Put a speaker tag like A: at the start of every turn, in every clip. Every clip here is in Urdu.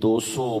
A: 200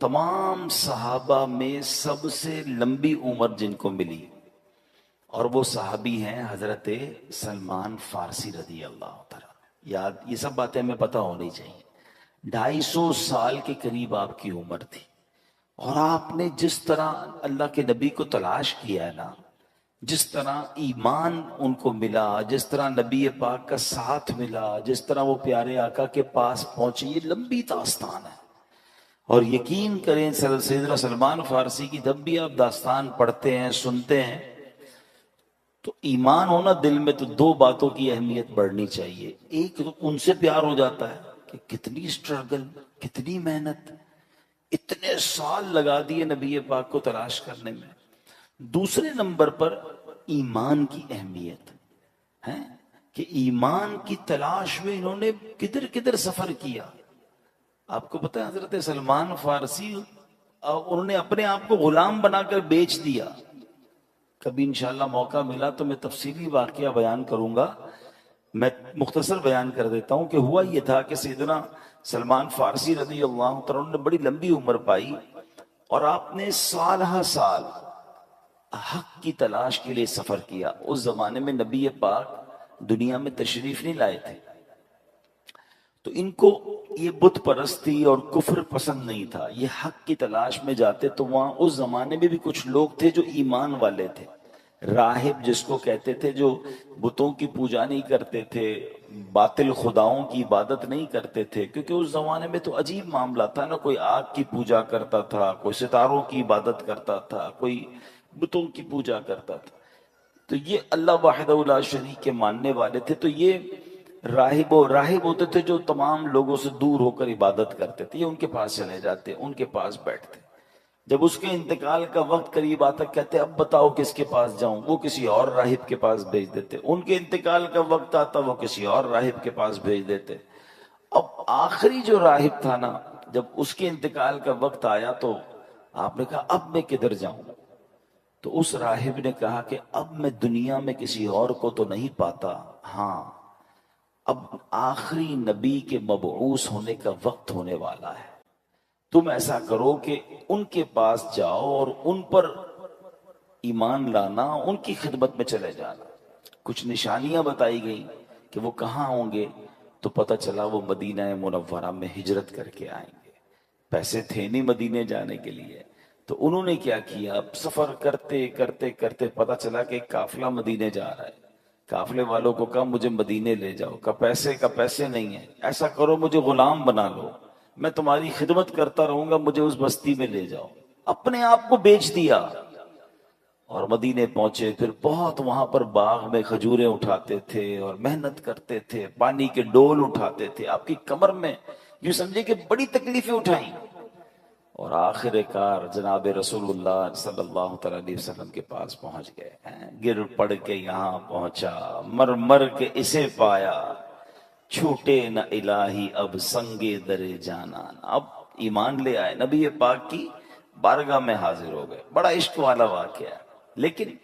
A: تمام صحابہ میں سب سے لمبی عمر جن کو ملی، اور وہ صحابی ہیں حضرت سلمان فارسی رضی اللہ تعالیٰ۔ یاد، یہ سب باتیں ہمیں پتہ ہونی چاہیے۔ 250 سال کے قریب آپ کی عمر تھی، اور آپ نے جس طرح اللہ کے نبی کو تلاش کیا ہے نا، جس طرح ایمان ان کو ملا، جس طرح نبی پاک کا ساتھ ملا، جس طرح وہ پیارے آقا کے پاس پہنچے، یہ لمبی داستان ہے۔ اور یقین کریں سیدنا سلمان فارسی کی جب بھی آپ داستان پڑھتے ہیں، سنتے ہیں، تو ایمان ہونا دل میں، تو دو باتوں کی اہمیت بڑھنی چاہیے۔ ایک تو ان سے پیار ہو جاتا ہے کہ کتنی سٹرگل، کتنی محنت، اتنے سال لگا دیے نبی پاک کو تلاش کرنے میں۔ دوسرے نمبر پر ایمان کی اہمیت ہے کہ ایمان کی تلاش میں انہوں نے کدھر کدھر سفر کیا۔ آپ کو پتہ ہے حضرت سلمان فارسی انہوں نے اپنے آپ کو غلام بنا کر بیچ دیا۔ کبھی انشاءاللہ موقع ملا تو میں تفصیلی واقعہ بیان کروں گا، میں مختصر بیان کر دیتا ہوں کہ ہوا یہ تھا کہ سیدنا سلمان فارسی رضی اللہ تعالیٰ نے بڑی لمبی عمر پائی، اور آپ نے سالہ سال حق کی تلاش کے لیے سفر کیا۔ اس زمانے میں نبی پاک دنیا میں تشریف نہیں لائے تھے، تو ان کو یہ بت پرستی اور کفر پسند نہیں تھا۔ یہ حق کی تلاش میں جاتے تو وہاں اس زمانے میں بھی کچھ لوگ تھے جو ایمان والے تھے، راہب جس کو کہتے تھے، جو بتوں کی پوجا نہیں کرتے تھے، باطل خداؤں کی عبادت نہیں کرتے تھے، کیونکہ اس زمانے میں تو عجیب معاملہ تھا نا، کوئی آگ کی پوجا کرتا تھا، کوئی ستاروں کی عبادت کرتا تھا، کوئی بتوں کی پوجا کرتا تھا۔ تو یہ اللہ واحدہ لا شریک کے ماننے والے تھے، تو یہ راہب ہوتے تھے جو تمام لوگوں سے دور ہو کر عبادت کرتے تھے، یہ ان کے پاس چلے جاتے، ان کے پاس بیٹھتے۔ جب اس کے انتقال کا وقت قریب آتا کہتے اب بتاؤ کس کے پاس جاؤں، وہ کسی اور راہب کے پاس بھیج دیتے۔ ان کے انتقال کا وقت آتا وہ کسی اور راہب کے پاس بھیج دیتے۔ اب آخری جو راہب تھا نا، جب اس کے انتقال کا وقت آیا تو آپ نے کہا اب میں کدھر جاؤں؟ تو اس راہب نے کہا کہ اب میں دنیا میں کسی اور کو تو نہیں پاتا، ہاں اب آخری نبی کے مبعوث ہونے کا وقت ہونے والا ہے، تم ایسا کرو کہ ان کے پاس جاؤ اور ان پر ایمان لانا، ان کی خدمت میں چلے جانا۔ کچھ نشانیاں بتائی گئیں کہ وہ کہاں ہوں گے، تو پتہ چلا وہ مدینہ منورہ میں ہجرت کر کے آئیں گے۔ پیسے تھے نہیں مدینے جانے کے لیے، تو انہوں نے کیا کیا، اب سفر کرتے کرتے کرتے پتہ چلا کہ ایک قافلہ مدینے جا رہا ہے۔ قافلے والوں کو کہا مجھے مدینے لے جاؤ، کا پیسے نہیں ہیں، ایسا کرو مجھے غلام بنا لو، میں تمہاری خدمت کرتا رہوں گا، مجھے اس بستی میں لے جاؤ۔ اپنے آپ کو بیچ دیا اور مدینے پہنچے۔ پھر بہت وہاں پر باغ میں کھجوریں اٹھاتے تھے اور محنت کرتے تھے، پانی کے ڈول اٹھاتے تھے، آپ کی کمر میں یوں سمجھے کہ بڑی تکلیفیں اٹھائیں، اور آخر کار جناب رسول اللہ صلی اللہ تعالیٰ علیہ وسلم کے پاس پہنچ گئے۔ گر پڑ کے یہاں پہنچا، مر مر کے اسے پایا، چھوٹے نہ الہی اب سنگے در جانان۔ اب ایمان لے آئے، نبی پاک کی بارگاہ میں حاضر ہو گئے۔ بڑا عشق والا واقعہ ہے۔ لیکن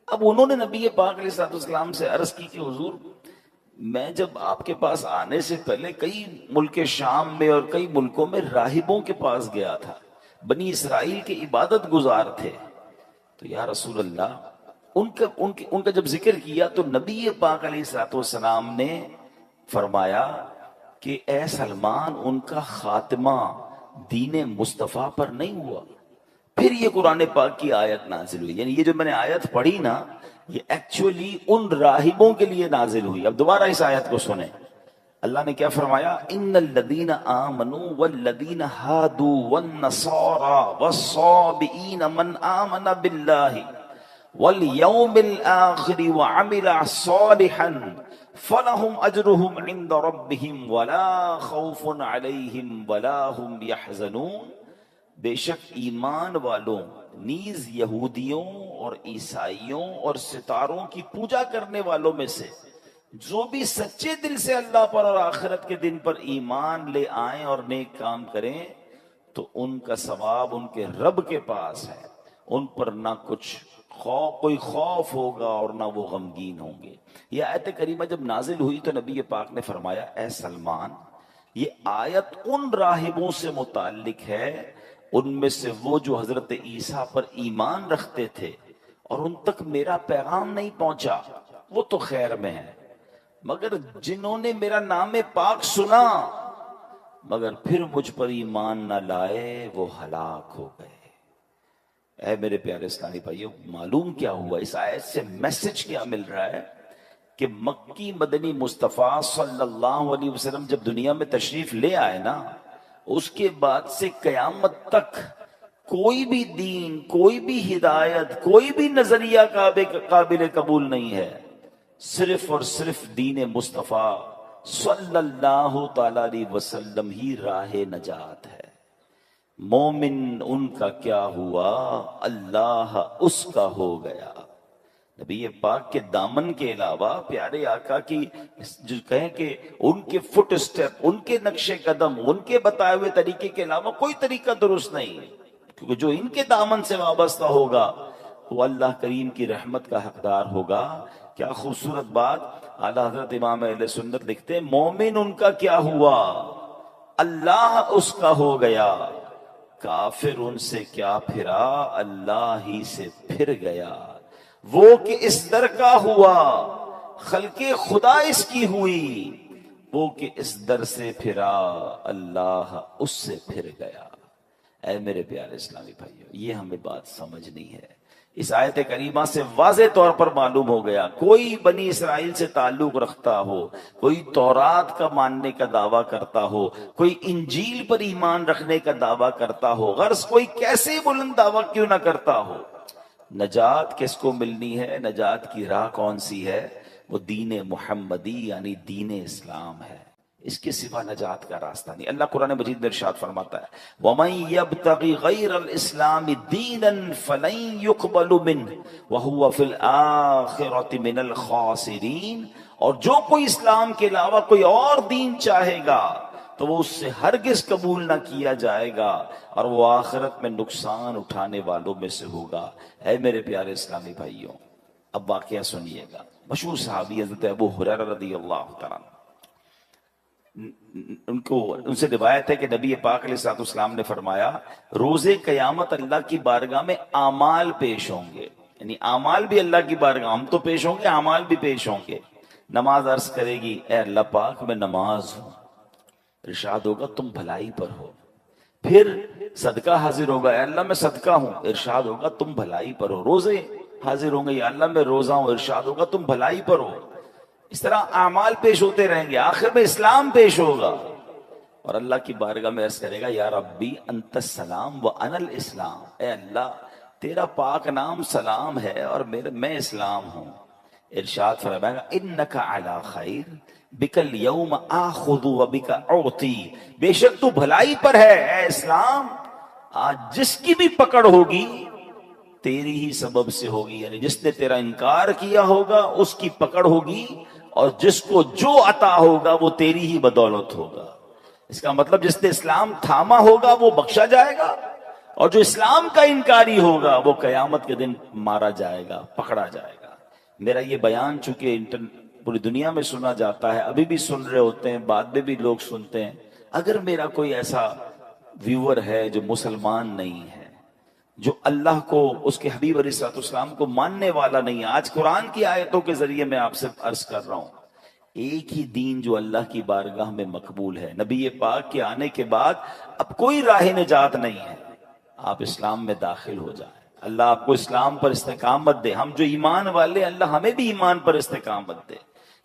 A: اب انہوں نے نبی پاک علیہ السلام سے عرض کی کہ حضور میں جب آپ کے پاس آنے سے پہلے کئی ملک شام میں اور کئی ملکوں میں راہبوں کے پاس گیا تھا، بنی اسرائیل کے عبادت گزار تھے، تو یا رسول اللہ ان کا جب ذکر کیا تو نبی پاک علیہ السلام نے فرمایا کہ اے سلمان ان کا خاتمہ دین مصطفیٰ پر نہیں ہوا۔ پھر یہ قرآن پاک کی آیت نازل ہوئی، یعنی یہ جو میں نے آیت پڑھی نا، یہ ایکچولی ان راہبوں کے لیے نازل ہوئی۔ اب دوبارہ اس آیت کو سنیں، اللہ نے کیا فرمایا، ان الذین آمنوا والذین ہادوا والنصارى والصابئین من آمن باللہ والیوم الآخر وعمل صالحا فلہم اجرہم عند ربہم ولا خوف علیہم ولا ہم یحزنون۔ بے شک ایمان والوں نیز یہودیوں اور عیسائیوں اور ستاروں کی پوجا کرنے والوں میں سے جو بھی سچے دل سے اللہ پر اور آخرت کے دن پر ایمان لے آئیں اور نیک کام کریں، تو ان کا ثواب ان کے رب کے پاس ہے، ان پر نہ کچھ کوئی خوف ہوگا اور نہ وہ غمگین ہوں گے۔ یہ آیت کریمہ جب نازل ہوئی تو نبی پاک نے فرمایا اے سلمان، یہ آیت ان راہبوں سے متعلق ہے ان میں سے وہ جو حضرت عیسیٰ پر ایمان رکھتے تھے اور ان تک میرا پیغام نہیں پہنچا وہ تو خیر میں ہے، مگر جنہوں نے میرا نام پاک سنا مگر پھر مجھ پر ایمان نہ لائے وہ ہلاک ہو گئے۔ اے میرے پیارے اسلامی بھائیو، معلوم کیا ہوا اس آیت سے؟ میسج کیا مل رہا ہے کہ مکی مدنی مصطفیٰ صلی اللہ علیہ وسلم جب دنیا میں تشریف لے آئے نا، اس کے بعد سے قیامت تک کوئی بھی دین، کوئی بھی ہدایت، کوئی بھی نظریہ قابل قبول نہیں ہے، صرف اور صرف دین مصطفیٰ صلی اللہ تعالی علیہ وسلم ہی راہ نجات ہے۔ مومن ان کا کیا ہوا، اللہ اس کا ہو گیا۔ نبی پاک کے دامن کے علاوہ پیارے آقا کی جو کہیں کہ ان کے فٹ اسٹیپ، ان کے نقش قدم، ان کے بتائے ہوئے طریقے کے علاوہ کوئی طریقہ درست نہیں، کیونکہ جو ان کے دامن سے وابستہ ہوگا وہ اللہ کریم کی رحمت کا حقدار ہوگا۔ کیا خوبصورت بات! اعلیٰ حضرت امام اہل سنت لکھتے ہیں مومن ان کا کیا ہوا، اللہ اس کا ہو گیا، کافر ان سے کیا پھرا، اللہ ہی سے پھر گیا۔ وہ کہ اس در کا ہوا، خلق خدا اس کی ہوئی، وہ کہ اس در سے پھرا، اللہ اس سے پھر گیا۔ اے میرے پیارے اسلامی بھائیو، یہ ہمیں بات سمجھنی ہے۔ اس آیت کریمہ سے واضح طور پر معلوم ہو گیا، کوئی بنی اسرائیل سے تعلق رکھتا ہو، کوئی تورات کا ماننے کا دعویٰ کرتا ہو، کوئی انجیل پر ایمان رکھنے کا دعویٰ کرتا ہو، غرض کوئی کیسے بلند دعویٰ کیوں نہ کرتا ہو، نجات کس کو ملنی ہے، نجات کی راہ کون سی ہے؟ وہ دین محمدی یعنی دین اسلام ہے، اس کے سوا نجات کا راستہ نہیں۔ اللہ قرآن مجید میں ارشاد فرماتا ہے وَمَن يَبْتَغِ غَيْرَ الْإِسْلَامِ دِينًا فَلَن يُقْبَلَ مِنْهُ وَهُوَ فِي الْآخِرَةِ مِنَ الْخَاسِرِينَ، اور جو کوئی اسلام کے علاوہ کوئی اور دین چاہے گا تو وہ اس سے ہرگز قبول نہ کیا جائے گا اور وہ آخرت میں نقصان اٹھانے والوں میں سے ہوگا۔ اے میرے پیارے اسلامی بھائیوں، اب واقعہ سنیے گا۔ مشہور صحابی حضرت ابو ہریرہ رضی اللہ تعالیٰ ان سے روایت ہے کہ نبی پاک علیہ الصلوۃ والسلام نے فرمایا روز قیامت اللہ کی بارگاہ میں اعمال پیش ہوں گے، یعنی اعمال بھی اللہ کی بارگاہ، ہم تو پیش ہوں گے، اعمال بھی پیش ہوں گے۔ نماز عرض کرے گی اے اللہ پاک میں نماز ہوں، ارشاد ہوگا تم بھلائی پر ہو۔ پھر صدقہ حاضر ہوگا، اے اللہ میں صدقہ ہوں، ارشاد ہوگا تم بھلائی پر ہو۔ روزے حاضر ہوں گے، یا اللہ میں روزہ ہوں، ارشاد ہوگا تم بھلائی پر ہو۔ اس طرح اعمال پیش ہوتے رہیں گے، آخر میں اسلام پیش ہوگا اور اللہ کی بارگاہ میں عرض کرے گا یا ربی انت السلام و انا الاسلام، اے اللہ تیرا پاک نام سلام ہے اور میں اسلام ہوں۔ ارشاد فرمائے گا انک علی خیر بک الیوم آخذ و بک اعطی، بے شک تو بھلائی پر ہے اے اسلام، آج جس کی بھی پکڑ ہوگی تیری ہی سبب سے ہوگی، یعنی جس نے تیرا انکار کیا ہوگا اس کی پکڑ ہوگی، اور جس کو جو عطا ہوگا وہ تیری ہی بدولت ہوگا۔ اس کا مطلب جس نے اسلام تھاما ہوگا وہ بخشا جائے گا، اور جو اسلام کا انکاری ہوگا وہ قیامت کے دن مارا جائے گا، پکڑا جائے گا۔ میرا یہ بیان چونکہ پوری دنیا میں سنا جاتا ہے، ابھی بھی سن رہے ہوتے ہیں، بعد میں بھی لوگ سنتے ہیں، اگر میرا کوئی ایسا ویور ہے جو مسلمان نہیں ہے، جو اللہ کو، اس کے حبیب علیہ الصلوۃ والسلام کو ماننے والا نہیں ہے، آج قرآن کی آیتوں کے ذریعے میں آپ سے عرض کر رہا ہوں، ایک ہی دین جو اللہ کی بارگاہ میں مقبول ہے، نبی پاک کے آنے کے بعد اب کوئی راہ نجات نہیں ہے، آپ اسلام میں داخل ہو جائیں، اللہ آپ کو اسلام پر استقامت دے۔ ہم جو ایمان والے، اللہ ہمیں بھی ایمان پر استقامت دے،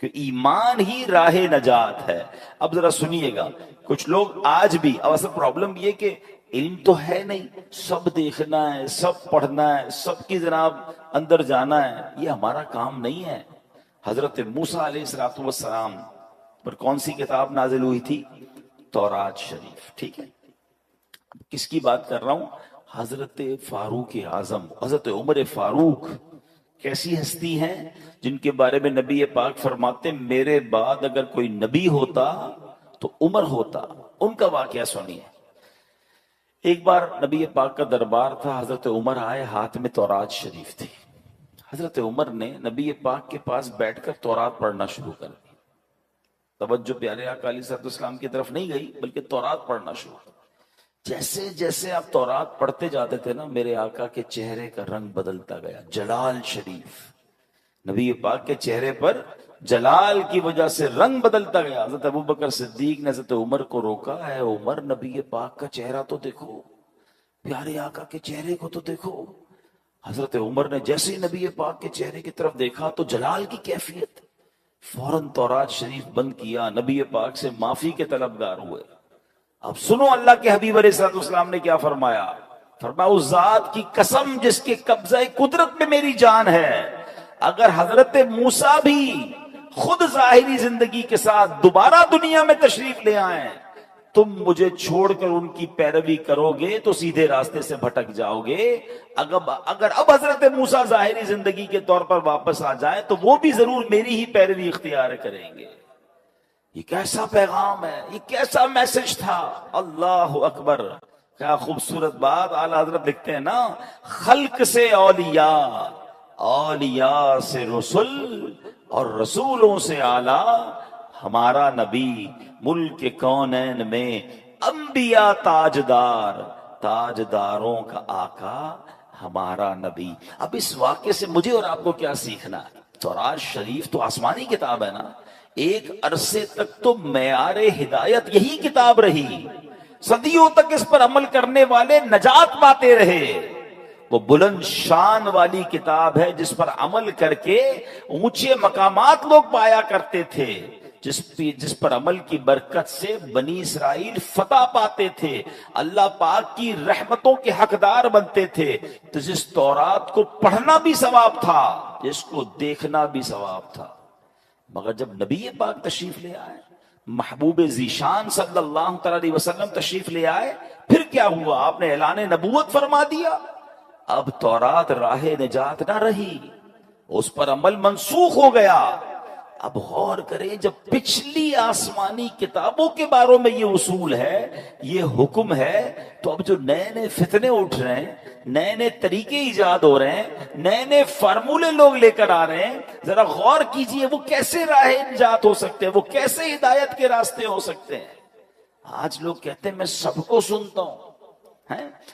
A: کہ ایمان ہی راہ نجات ہے۔ اب ذرا سنیے گا، کچھ لوگ آج بھی، اب اصل پرابلم یہ کہ علم تو ہے نہیں، سب دیکھنا ہے، سب پڑھنا ہے، سب کی جناب اندر جانا ہے، یہ ہمارا کام نہیں ہے۔ حضرت موسیٰ علیہ السلام پر کون سی کتاب نازل ہوئی تھی؟ تورات شریف، ٹھیک ہے؟ کس کی بات کر رہا ہوں؟ حضرت فاروق اعظم، حضرت عمر فاروق، کیسی ہستی ہیں جن کے بارے میں نبی پاک فرماتے ہیں میرے بعد اگر کوئی نبی ہوتا تو عمر ہوتا۔ ان کا واقعہ سنیے۔ ایک بار نبی پاک کا دربار تھا، حضرت عمر آئے، ہاتھ میں تورات شریف تھی۔ حضرت عمر نے نبی پاک کے پاس بیٹھ کر تورات پڑھنا شروع کر دی۔ توجہ پیارے آقا علیہ الصلوۃ والسلام کی طرف نہیں گئی، بلکہ تورات پڑھنا شروع کر۔ جیسے جیسے آپ تورات پڑھتے جاتے تھے نا، میرے آقا کے چہرے کا رنگ بدلتا گیا، جلال شریف، نبی پاک کے چہرے پر جلال کی وجہ سے رنگ بدلتا گیا۔ حضرت ابوبکر صدیق نے حضرت عمر کو روکا، ہے عمر، نبی پاک کا چہرہ تو دیکھو، پیارے آقا کے چہرے کو تو دیکھو۔ حضرت عمر نے جیسے ہی نبی پاک کے چہرے کی طرف دیکھا تو جلال کی کیفیت، فوراً تورات شریف بند کیا، نبی پاک سے معافی کے طلبگار ہوئے۔ اب سنو اللہ کے حبیب علیہ الصلوۃ والسلام نے کیا فرمایا، فرمایا اس ذات کی قسم جس کے قبضہ قدرت میں میری جان ہے، اگر حضرت موسیٰ بھی خود ظاہری زندگی کے ساتھ دوبارہ دنیا میں تشریف لے آئیں، تم مجھے چھوڑ کر ان کی پیروی کرو گے تو سیدھے راستے سے بھٹک جاؤ گے۔ اگر اب حضرت موسیٰ ظاہری زندگی کے طور پر واپس آ جائیں تو وہ بھی ضرور میری ہی پیروی اختیار کریں گے۔ یہ کیسا پیغام ہے، یہ کیسا میسج تھا، اللہ اکبر، کیا خوبصورت بات۔ اعلیٰ حضرت لکھتے ہیں نا، خلق سے اولیاء، اولیاء سے رسول، اور رسولوں سے اعلیٰ ہمارا نبی، ملک کونین میں انبیاء تاجدار، تاجداروں کا آقا ہمارا نبی۔ اب اس واقعے سے مجھے اور آپ کو کیا سیکھنا ہے؟ تورات شریف تو آسمانی کتاب ہے نا، ایک عرصے تک تو معیار ہدایت یہی کتاب رہی، صدیوں تک اس پر عمل کرنے والے نجات پاتے رہے۔ وہ بلند شان والی کتاب ہے جس پر عمل کر کے اونچے مقامات لوگ پایا کرتے تھے، جس پر عمل کی برکت سے بنی اسرائیل فتح پاتے تھے، اللہ پاک کی رحمتوں کے حقدار بنتے تھے۔ تو جس تورات کو پڑھنا بھی ثواب تھا، جس کو دیکھنا بھی ثواب تھا، مگر جب نبی پاک تشریف لے آئے، محبوب ذیشان صلی اللہ تعالی علیہ وسلم تشریف لے آئے، پھر کیا ہوا؟ آپ نے اعلان نبوت فرما دیا۔ اب تورات راہ نجات نہ رہی، اس پر عمل منسوخ ہو گیا۔ اب غور کریں، جب پچھلی آسمانی کتابوں کے بارے میں یہ اصول ہے، یہ حکم ہے، تو اب جو نئے نئے فتنے اٹھ رہے ہیں، نئے نئے طریقے ایجاد ہو رہے ہیں، نئے نئے فارمولے لوگ لے کر آ رہے ہیں، ذرا غور کیجئے وہ کیسے راہ نجات ہو سکتے ہیں، وہ کیسے ہدایت کے راستے ہو سکتے ہیں۔ آج لوگ کہتے ہیں میں سب کو سنتا ہوں،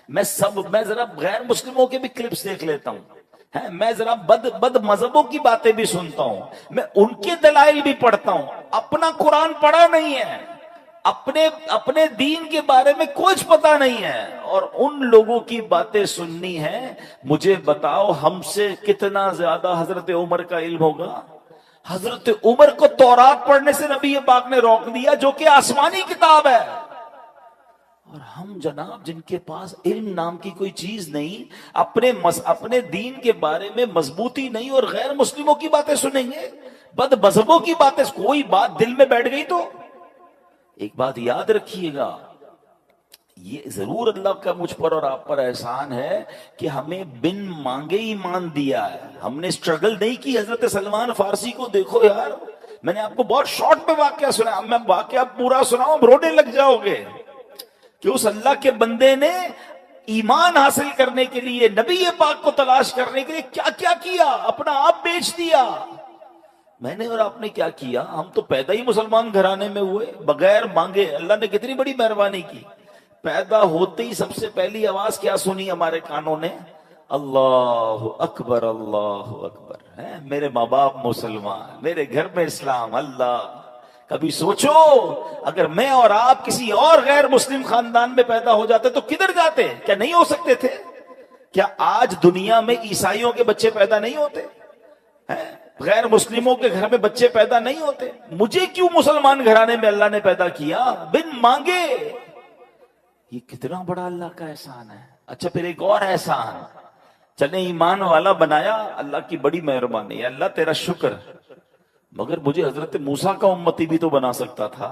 A: میں ذرا غیر مسلموں کے بھی کلپس دیکھ لیتا ہوں، میں ذرا بد مذہبوں کی باتیں بھی سنتا ہوں، میں ان کے دلائل بھی پڑھتا ہوں، اپنا قرآن پڑھا نہیں ہے، اپنے دین کے بارے میں کچھ پتا نہیں ہے، اور ان لوگوں کی باتیں سننی ہے۔ مجھے بتاؤ ہم سے کتنا زیادہ حضرت عمر کا علم ہوگا؟ حضرت عمر کو تورات پڑھنے سے نبی پاک نے روک دیا، جو کہ آسمانی کتاب ہے، اور ہم جناب جن کے پاس علم نام کی کوئی چیز نہیں، اپنے دین کے بارے میں مضبوطی نہیں، اور غیر مسلموں کی باتیں سنیں گے، بد مذہبوں کی باتیں۔ کوئی بات دل میں بیٹھ گئی تو ایک بات یاد رکھیے گا، یہ ضرور اللہ کا مجھ پر اور آپ پر احسان ہے کہ ہمیں بن مانگے ایمان دیا ہے، ہم نے اسٹرگل نہیں کی۔ حضرت سلمان فارسی کو دیکھو یار، میں نے آپ کو بہت شارٹ پہ واقعہ سنا، میں واقعہ پورا سناؤں رونے لگ جاؤ گے، کہ اس اللہ کے بندے نے ایمان حاصل کرنے کے لیے، نبی پاک کو تلاش کرنے کے لیے کیا کیا کیا، اپنا آپ بیچ دیا۔ میں نے اور آپ نے کیا کیا؟ ہم تو پیدا ہی مسلمان گھرانے میں ہوئے، بغیر مانگے۔ اللہ نے کتنی بڑی مہربانی کی، پیدا ہوتے ہی سب سے پہلی آواز کیا سنی ہمارے کانوں نے؟ اللہ اکبر، اللہ اکبر، میرے ماں باپ مسلمان، میرے گھر میں اسلام۔ اللہ، کبھی سوچو اگر میں اور آپ کسی اور غیر مسلم خاندان میں پیدا ہو جاتے تو کدھر جاتے؟ کیا نہیں ہو سکتے تھے؟ کیا آج دنیا میں عیسائیوں کے بچے پیدا نہیں ہوتے؟ غیر مسلموں کے گھر میں بچے پیدا نہیں ہوتے؟ مجھے کیوں مسلمان گھرانے میں اللہ نے پیدا کیا بن مانگے؟ یہ کتنا بڑا اللہ کا احسان ہے۔ اچھا پھر ایک اور احسان، چلے ایمان والا بنایا، اللہ کی بڑی مہربانی ہے، اللہ تیرا شکر، مگر مجھے حضرت موسیٰ کا امتی بھی تو بنا سکتا تھا،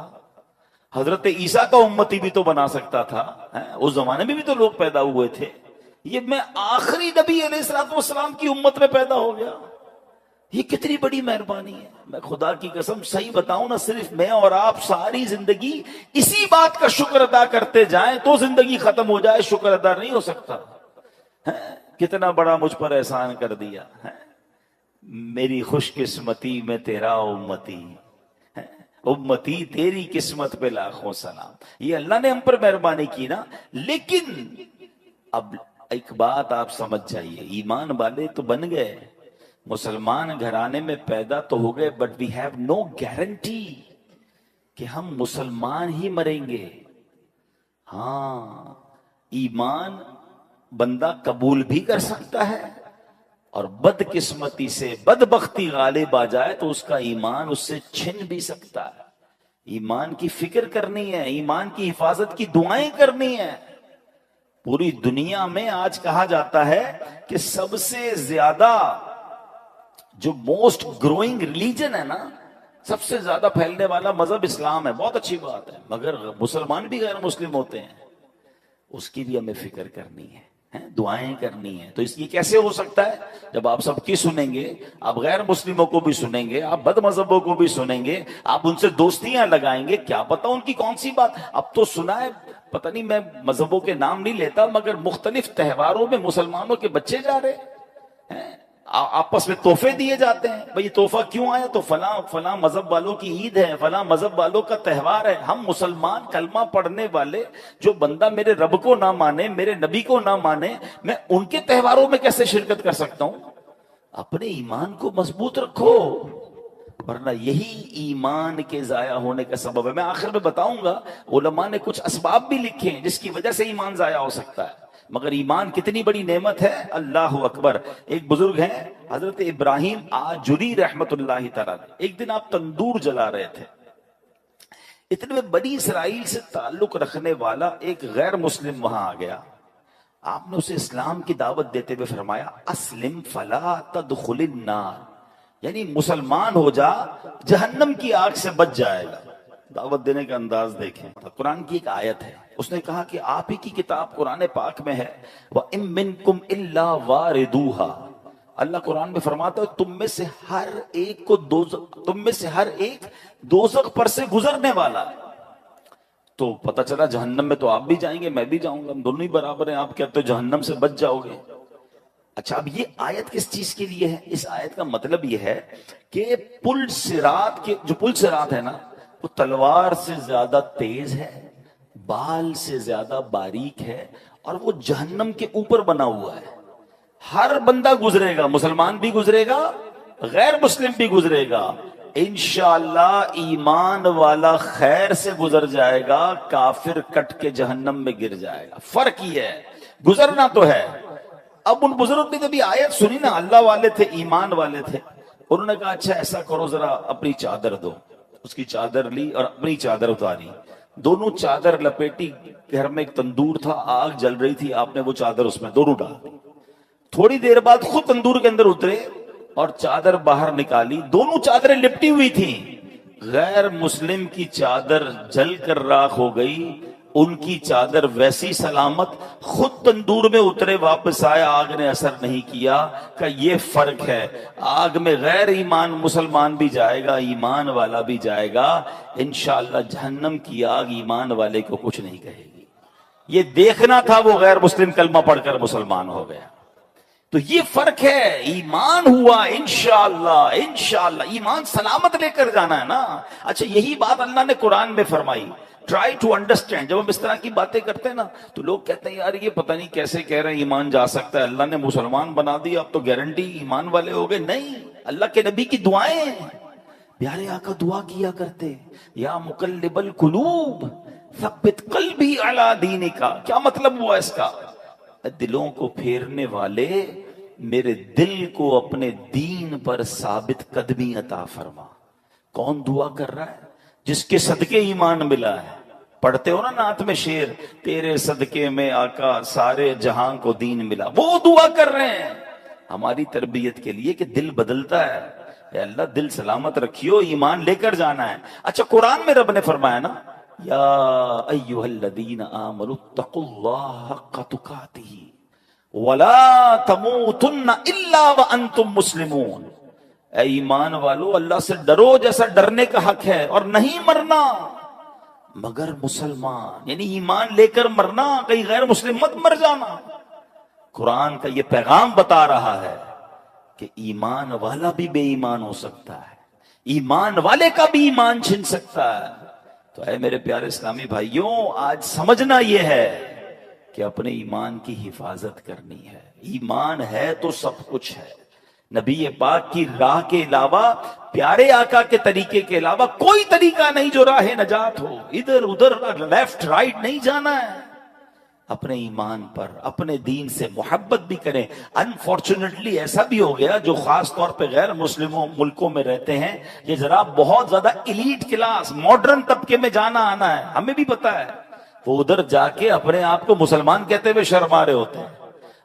A: حضرت عیسیٰ کا امتی بھی تو بنا سکتا تھا، اس زمانے میں بھی تو لوگ پیدا ہوئے تھے، یہ میں آخری نبی علیہ الصلوۃ والسلام کی امت میں پیدا ہو گیا، یہ کتنی بڑی مہربانی ہے۔ میں خدا کی قسم صحیح بتاؤں نا، صرف میں اور آپ ساری زندگی اسی بات کا شکر ادا کرتے جائیں تو زندگی ختم ہو جائے، شکر ادا نہیں ہو سکتا۔ کتنا بڑا مجھ پر احسان کر دیا، میری خوش قسمتی میں تیرا امتی، امتی تیری قسمت پہ لاکھوں سلام. یہ اللہ نے ہم پر مہربانی کی نا. لیکن اب ایک بات آپ سمجھ جائیے، ایمان والے تو بن گئے، مسلمان گھرانے میں پیدا تو ہو گئے، but we have no guarantee کہ ہم مسلمان ہی مریں گے. ہاں، ایمان بندہ قبول بھی کر سکتا ہے، اور بدقسمتی سے بدبختی غالب آ جائے تو اس کا ایمان اس سے چھن بھی سکتا ہے. ایمان کی فکر کرنی ہے، ایمان کی حفاظت کی دعائیں کرنی ہے. پوری دنیا میں آج کہا جاتا ہے کہ سب سے زیادہ جو موسٹ گروئنگ ریلیجن ہے نا، سب سے زیادہ پھیلنے والا مذہب اسلام ہے. بہت اچھی بات ہے، مگر مسلمان بھی غیر مسلم ہوتے ہیں. اس کی بھی ہمیں فکر کرنی ہے، دعائیں کرنی ہیں. تو اس یہ کیسے ہو سکتا ہے؟ جب آپ سب کی سنیں گے، آپ غیر مسلموں کو بھی سنیں گے، آپ بد مذہبوں کو بھی سنیں گے، آپ ان سے دوستیاں لگائیں گے، کیا پتا ان کی کون سی بات. اب تو سنا ہے، پتہ نہیں، میں مذہبوں کے نام نہیں لیتا، مگر مختلف تہواروں میں مسلمانوں کے بچے جا رہے ہیں، آپس میں تحفے دیے جاتے ہیں. بھئی تحفہ کیوں آیا؟ تو فلاں مذہب والوں کی عید ہے، فلاں مذہب والوں کا تہوار ہے. ہم مسلمان کلمہ پڑھنے والے، جو بندہ میرے رب کو نہ مانے، میرے نبی کو نہ مانے، میں ان کے تہواروں میں کیسے شرکت کر سکتا ہوں؟ اپنے ایمان کو مضبوط رکھو، ورنہ یہی ایمان کے ضائع ہونے کا سبب ہے. میں آخر میں بتاؤں گا، علماء نے کچھ اسباب بھی لکھے ہیں جس کی وجہ سے ایمان ضائع ہو سکتا ہے. مگر ایمان کتنی بڑی نعمت ہے، اللہ اکبر. ایک بزرگ ہیں حضرت ابراہیم آجری رحمت اللہ تعالی، ایک دن آپ تندور جلا رہے تھے. اتنے میں بنی اسرائیل سے تعلق رکھنے والا ایک غیر مسلم وہاں آ گیا. آپ نے اسے اسلام کی دعوت دیتے ہوئے فرمایا، اسلم فلا تدخل النار، یعنی مسلمان ہو جا، جہنم کی آگ سے بچ جائے گا. دعوت دینے کا انداز دیکھیں. قرآن کی ایک آیت ہے، اس نے کہا کہ آپ ہی کی کتاب قرآن پاک میں ہے، وَإِن مِّنكُمْ إِلَّا وَارِدُوهَا. اللہ قرآن میں فرماتا ہے تم میں سے ہر ایک دوزخ پر سے گزرنے والا ہے. تو پتہ چلا جہنم میں تو آپ بھی جائیں گے، میں بھی جاؤں گا، ہم دونوں ہی برابر ہیں. آپ کہتے ہو جہنم سے بچ جاؤ گے. اچھا، اب یہ آیت کس چیز کے لیے ہے؟ اس آیت کا مطلب یہ ہے کہ پل صراط ہے نا، وہ تلوار سے زیادہ تیز ہے، بال سے زیادہ باریک ہے، اور وہ جہنم کے اوپر بنا ہوا ہے. ہر بندہ گزرے گا، مسلمان بھی گزرے گا، غیر مسلم بھی گزرے گا. انشاءاللہ ایمان والا خیر سے گزر جائے گا، کافر کٹ کے جہنم میں گر جائے گا. فرق یہ ہے، گزرنا تو ہے. اب ان بزرگ نے جب یہ آیت سنی نا، اللہ والے تھے، ایمان والے تھے، انہوں نے کہا اچھا ایسا کرو، ذرا اپنی چادر دو. اس کی چادر لی اور اپنی چادر اتاری، دونوں چادر لپیٹی. گھر میں ایک تندور تھا، آگ جل رہی تھی، آپ نے وہ چادر اس میں دونوں ڈال دی. تھوڑی دیر بعد خود تندور کے اندر اترے اور چادر باہر نکالی، دونوں چادریں لپٹی ہوئی تھیں. غیر مسلم کی چادر جل کر راکھ ہو گئی، ان کی چادر ویسی سلامت. خود تندور میں اترے، واپس آئے، آگ نے اثر نہیں کیا. کہ یہ فرق ہے، آگ میں غیر ایمان مسلمان بھی جائے گا، ایمان والا بھی جائے گا. انشاءاللہ جہنم کی آگ ایمان والے کو کچھ نہیں کہے گی. یہ دیکھنا تھا وہ غیر مسلم کلمہ پڑھ کر مسلمان ہو گیا. تو یہ فرق ہے. ایمان ہوا انشاءاللہ، انشاءاللہ ایمان سلامت لے کر جانا ہے نا. اچھا، یہی بات اللہ نے قرآن میں فرمائی. Try to understand. جب ہم اس طرح کی باتیں کرتے ہیں نا تو لوگ کہتے ہیں یار یہ پتہ نہیں کیسے کہہ رہے ہیں ایمان جا سکتا ہے، اللہ نے مسلمان بنا دیا اب تو گارنٹی ایمان والے ہو گئے. نہیں، اللہ کے نبی کی دعائیں ہیں. پیارے آقا دعا کیا کرتے، یا مقلب القلوب ثبت قلبی علی دینک. کیا مطلب ہوا اس کا؟ دلوں کو پھیرنے والے، میرے دل کو اپنے دین پر ثابت قدمی عطا فرما. کون دعا کر رہا ہے؟ جس کے صدقے ایمان ملا ہے. پڑھتے ہو نا نعت میں شعر، تیرے صدقے میں آقا سارے جہاں کو دین ملا. وہ دعا کر رہے ہیں ہماری تربیت کے لیے کہ دل بدلتا ہے. اے اللہ دل سلامت رکھیو، ایمان لے کر جانا ہے. اچھا، قرآن میں رب نے فرمایا نا، یا ایھا الذین آمنوا اتقوا اللہ حق تقاتہ ولا تموتن الا وانتم مسلمون. اے ایمان والو، اللہ سے ڈرو جیسا ڈرنے کا حق ہے، اور نہیں مرنا مگر مسلمان. یعنی ایمان لے کر مرنا، کہیں غیر مسلم مت مر جانا. قرآن کا یہ پیغام بتا رہا ہے کہ ایمان والا بھی بے ایمان ہو سکتا ہے، ایمان والے کا بھی ایمان چھن سکتا ہے. تو اے میرے پیارے اسلامی بھائیوں، آج سمجھنا یہ ہے کہ اپنے ایمان کی حفاظت کرنی ہے. ایمان ہے تو سب کچھ ہے. نبی پاک کی راہ کے علاوہ، پیارے آقا کے طریقے کے علاوہ کوئی طریقہ نہیں جو راہ نجات ہو. ادھر ادھر لیفٹ رائٹ نہیں جانا ہے. اپنے ایمان پر، اپنے دین سے محبت بھی کریں. انفارچونیٹلی ایسا بھی ہو گیا جو خاص طور پہ غیر مسلموں ملکوں میں رہتے ہیں، یہ ذرا بہت زیادہ ایلیٹ کلاس ماڈرن طبقے میں جانا آنا ہے، ہمیں بھی پتا ہے. وہ ادھر جا کے اپنے آپ کو مسلمان کہتے ہوئے شرما رہے ہوتے ہیں،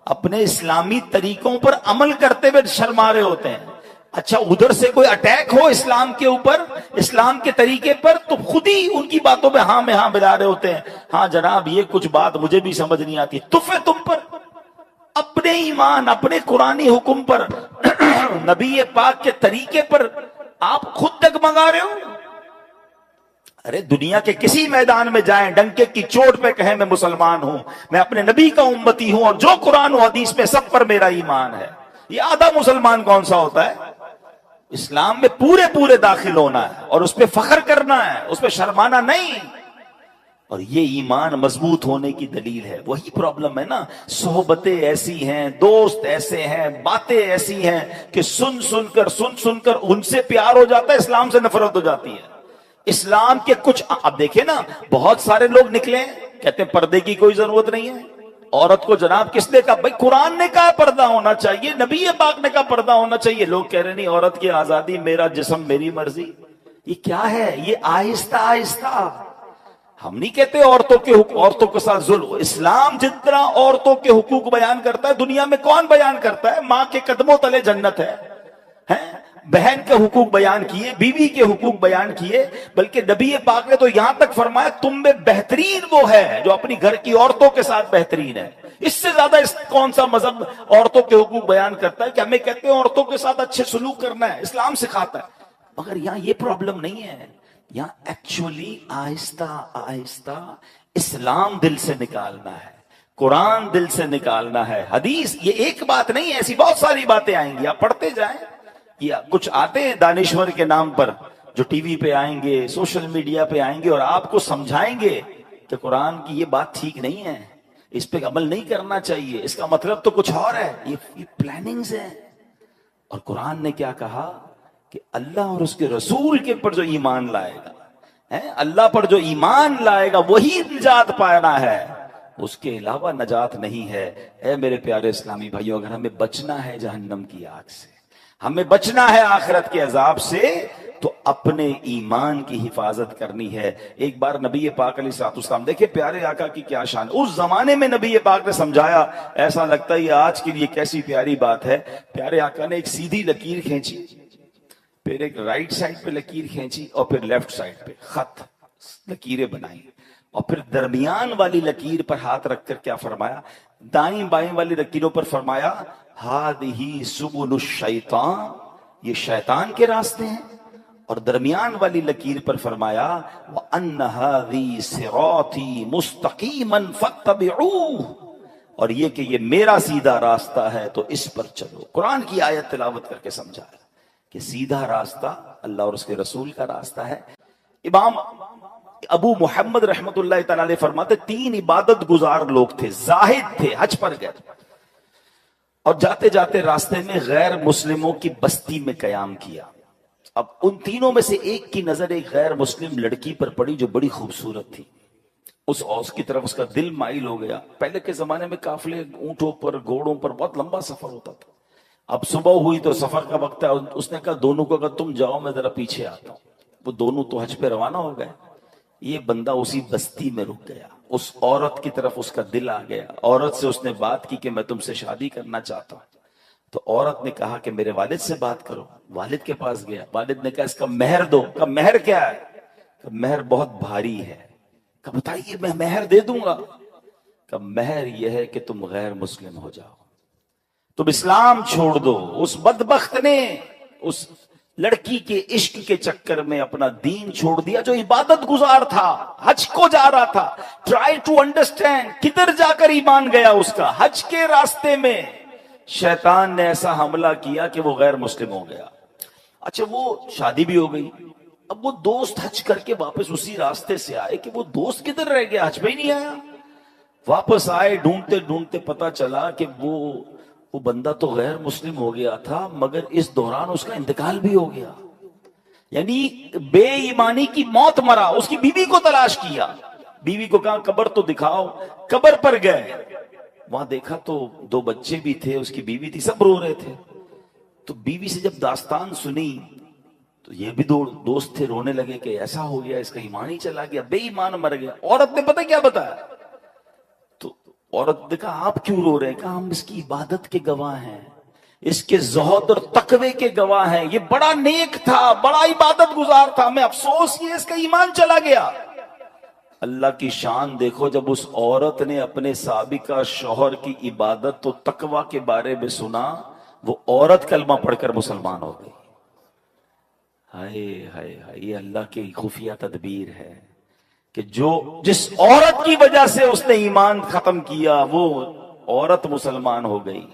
A: اپنے اسلامی طریقوں پر عمل کرتے ہوئے شرما رہے ہوتے ہیں. اچھا ادھر سے کوئی اٹیک ہو اسلام کے اوپر، اسلام کے طریقے پر، تو خود ہی ان کی باتوں پہ ہاں میں ہاں ملا رہے ہوتے ہیں. ہاں جناب یہ کچھ بات مجھے بھی سمجھ نہیں آتی. تف ہے تم پر، اپنے ایمان، اپنے قرآنی حکم پر، نبی پاک کے طریقے پر آپ خود ڈگمگا رہے ہو. ارے دنیا کے کسی میدان میں جائیں، ڈنکے کی چوٹ پہ کہیں میں مسلمان ہوں، میں اپنے نبی کا امتی ہوں، اور جو قرآن و حدیث میں سب پر میرا ایمان ہے. یہ آدھا مسلمان کون سا ہوتا ہے؟ اسلام میں پورے داخل ہونا ہے اور اس پہ فخر کرنا ہے، اس پہ شرمانا نہیں. اور یہ ایمان مضبوط ہونے کی دلیل ہے. وہی پرابلم ہے نا، صحبتیں ایسی ہیں، دوست ایسے ہیں، باتیں ایسی ہیں کہ سن کر ان سے پیار ہو جاتا ہے، اسلام سے نفرت ہو جاتی ہے. اسلام کے کچھ، اب دیکھیں نا، بہت سارے لوگ نکلے کہتے ہیں پردے کی کوئی ضرورت نہیں ہے. عورت کو جناب کس نے کہا؟ بھائی قرآن نے کہا پردہ ہونا چاہیے، نبی پاک نے کہا پردہ ہونا چاہیے. لوگ کہہ رہے نہیں، عورت کی آزادی، میرا جسم میری مرضی. یہ کیا ہے؟ یہ آہستہ آہستہ. ہم نہیں کہتے عورتوں کے ساتھ ظلم. اسلام جتنا عورتوں کے حقوق بیان کرتا ہے دنیا میں کون بیان کرتا ہے؟ ماں کے قدموں تلے جنت ہے. بہن کے حقوق بیان کیے، بیوی کے حقوق بیان کیے، بلکہ نبی پاک نے تو یہاں تک فرمایا تم میں بہترین وہ ہے جو اپنی گھر کی عورتوں کے ساتھ بہترین ہے. اس سے زیادہ کون سا مذہب عورتوں کے حقوق بیان کرتا ہے کہ ہمیں کہتے ہیں عورتوں کے ساتھ اچھے سلوک کرنا ہے، اسلام سکھاتا ہے. مگر یہاں یہ پرابلم نہیں ہے. یہاں ایکچولی آہستہ آہستہ اسلام دل سے نکالنا ہے، قرآن دل سے نکالنا ہے. حدیث یہ ایک بات نہیں، ایسی بہت ساری باتیں آئیں گی، آپ پڑھتے جائیں. کچھ آتے ہیں دانشور کے نام پر جو ٹی وی پہ آئیں گے، سوشل میڈیا پہ آئیں گے اور آپ کو سمجھائیں گے کہ قرآن کی یہ بات ٹھیک نہیں ہے، اس پہ عمل نہیں کرنا چاہیے، اس کا مطلب تو کچھ اور ہے. یہ پلاننگز ہیں. اور قرآن نے کیا کہا کہ اللہ اور اس کے رسول کے پر جو ایمان لائے گا، اللہ پر جو ایمان لائے گا وہی نجات پانا ہے، اس کے علاوہ نجات نہیں ہے. اے میرے پیارے اسلامی بھائیوں، اگر ہمیں بچنا ہے جہنم کی آگ سے، ہمیں بچنا ہے آخرت کے عذاب سے، تو اپنے ایمان کی حفاظت کرنی ہے. ایک بار نبی پاک علیہ الصلوۃ والسلام، دیکھیں پیارے آقا کی کیا شان. اس زمانے میں نبی پاک نے سمجھایا، ایسا لگتا ہے یہ آج کے لیے کیسی پیاری بات ہے. پیارے آقا نے ایک سیدھی لکیر کھینچی، پھر ایک رائٹ سائڈ پہ لکیر کھینچی، اور پھر لیفٹ سائڈ پہ خط لکیریں بنائی، اور پھر درمیان والی لکیر پر ہاتھ رکھ کر کیا فرمایا؟ دائیں بائیں والی لکیروں پر فرمایا ہادہی سبل الشیطان، یہ شیطان کے راستے ہیں. اور درمیان والی لکیر پر فرمایا وَأَنَّ هَذِي صِرَاطِي مُسْتَقِيمًا فَاتَّبِعُوهُ، اور یہ کہ یہ میرا سیدھا راستہ ہے تو اس پر چلو. قرآن کی آیت تلاوت کر کے سمجھایا کہ سیدھا راستہ اللہ اور اس کے رسول کا راستہ ہے. امام ابو محمد رحمت اللہ تعالی علیہ فرماتے 3 عبادت گزار لوگ تھے، زاہد تھے، حج پر گئے اور جاتے جاتے راستے میں غیر مسلموں کی بستی میں قیام کیا. اب ان تینوں میں سے ایک کی نظر ایک غیر مسلم لڑکی پر پڑی جو بڑی خوبصورت تھی. اس کی طرف اس کا دل مائل ہو گیا. پہلے کے زمانے میں قافلے اونٹوں پر، گھوڑوں پر بہت لمبا سفر ہوتا تھا. اب صبح ہوئی تو سفر کا وقت ہے، اس نے کہا دونوں کو اگر تم جاؤ میں ذرا پیچھے آتا ہوں. وہ دونوں تو حج پہ روانہ ہو گئے. یہ بندہ اسی بستی میں رک گیا. اس عورت کی طرف اس کا دل آ گیا. عورت سے اس نے بات کی کہ میں تم سے شادی کرنا چاہتا ہوں. تو عورت نے کہا کہ میرے والد سے بات کرو. والد کے پاس گیا. والد نے کہا اس کا مہر دو. کہا مہر کیا ہے؟ کہا مہر بہت بھاری ہے. کہا بتائیے میں مہر دے دوں گا. کہا مہر یہ ہے کہ تم غیر مسلم ہو جاؤ، تم اسلام چھوڑ دو. اس بدبخت نے اس لڑکی کے عشق کے چکر میں اپنا دین چھوڑ دیا جو عبادت گزار تھا، حج کو جا رہا تھا. ٹرائی ٹو انڈرسٹینڈ کدھر جا کر ایمان گیا اس کا. حج کے راستے میں شیطان نے ایسا حملہ کیا کہ وہ غیر مسلم ہو گیا. اچھا وہ شادی بھی ہو گئی، اب وہ دوست حج کر کے واپس اسی راستے سے آئے کہ وہ دوست کدھر رہ گیا، حج پہ ہی نہیں آیا. واپس آئے، ڈھونڈتے ڈھونڈتے پتا چلا کہ وہ بندہ تو غیر مسلم ہو گیا تھا، مگر اس دوران اس کا انتقال بھی ہو گیا. یعنی بے ایمانی کی موت مرا. اس کی بیوی کو تلاش کیا، بیوی کو کہا قبر تو دکھاؤ. قبر پر گئے، وہاں دیکھا تو 2 بچے بھی تھے، اس کی بیوی تھی، سب رو رہے تھے. تو بیوی سے جب داستان سنی تو یہ بھی 2 دوست تھے، رونے لگے کہ ایسا ہو گیا، اس کا ایمان ہی چلا گیا، بے ایمان مر گیا. عورت نے پتہ کیا بتایا؟ تو عورت نے کہا آپ کیوں رو رہے ہیں؟ کہا ہم اس کی عبادت کے گواہ ہیں، اس کے زہد اور تقوی کے گواہ ہیں. یہ بڑا نیک تھا، بڑا عبادت گزار تھا، ہمیں افسوس یہ اس کا ایمان چلا گیا. اللہ کی شان دیکھو، جب اس عورت نے اپنے سابقہ شوہر کی عبادت و تقوی کے بارے میں سنا، وہ عورت کلمہ پڑھ کر مسلمان ہو گئی. ہائے ہائے ہائے، یہ اللہ کی خفیہ تدبیر ہے کہ جس عورت کی وجہ سے اس نے ایمان ختم کیا، وہ عورت مسلمان ہو گئی،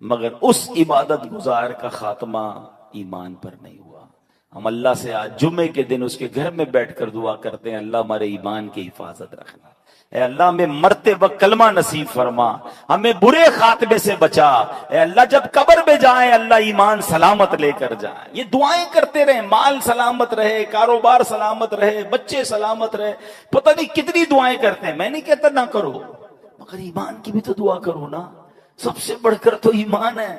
A: مگر اس عبادت گزار کا خاتمہ ایمان پر نہیں ہوا. ہم اللہ سے آج جمعے کے دن اس کے گھر میں بیٹھ کر دعا کرتے ہیں، اللہ ہمارے ایمان کی حفاظت رکھنا. اے اللہ ہمیں مرتے وقت کلمہ نصیب فرما، ہمیں برے خاتمے سے بچا. اے اللہ جب قبر میں جائیں اللہ ایمان سلامت لے کر جائیں. یہ دعائیں کرتے رہیں، مال سلامت رہے، کاروبار سلامت رہے، بچے سلامت رہے. پتہ نہیں کتنی دعائیں کرتے ہیں. میں نہیں کہتا نہ کرو، مگر ایمان کی بھی تو دعا کرو نا. سب سے بڑھ کر تو ایمان ہے.